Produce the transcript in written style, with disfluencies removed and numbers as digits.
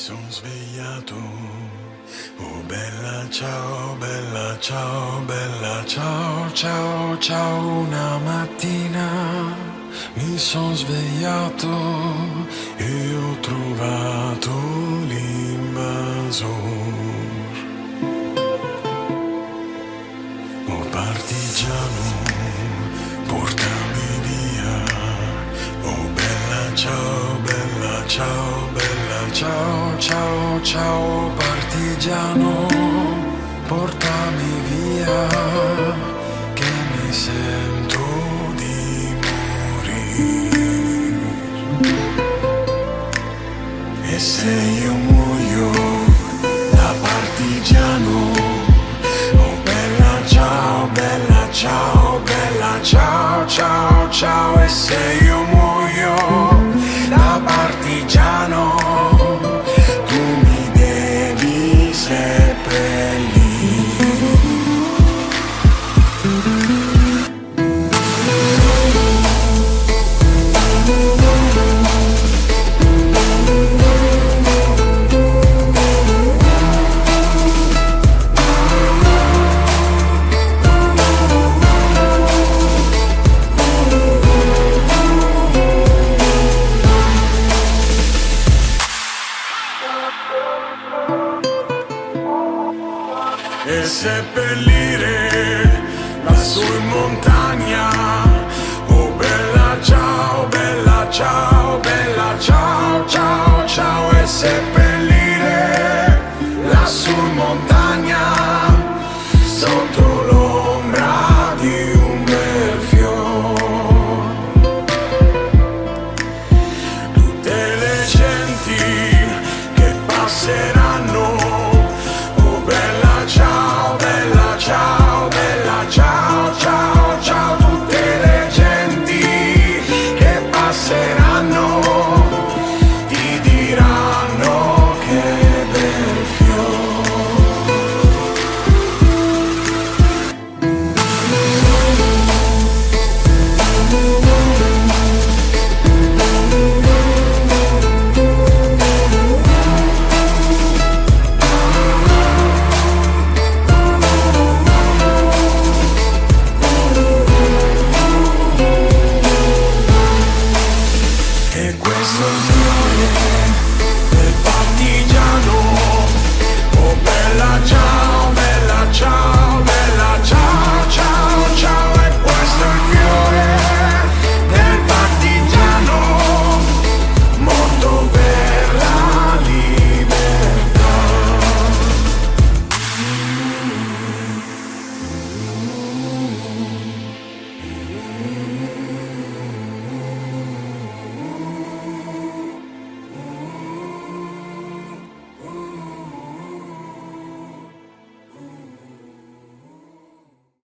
Son svegliato, oh bella ciao, bella ciao, bella ciao, ciao, ciao. Una mattina mi son svegliato e ho trovato l'invasor. Oh partigiano, portami via. Oh bella ciao, bella ciao, bella ciao, ciao, ciao. Partigiano, portami via, che mi sento di morire. E se io muoio da partigiano, oh bella ciao, bella ciao, bella ciao, ciao, ciao. E se io muoio da partigiano, tu mi devi seppellire. E seppellire lassù in montagna, oh bella ciao, bella ciao, bella ciao, ciao, ciao. E seppellire lassù in montagna, sotto l'ombra di un bel fiore. Tutte le genti che passeranno, ciao, bella ciao, bella ciao, ciao, ciao. Tutte le genti che passeranno ti diranno che bel questo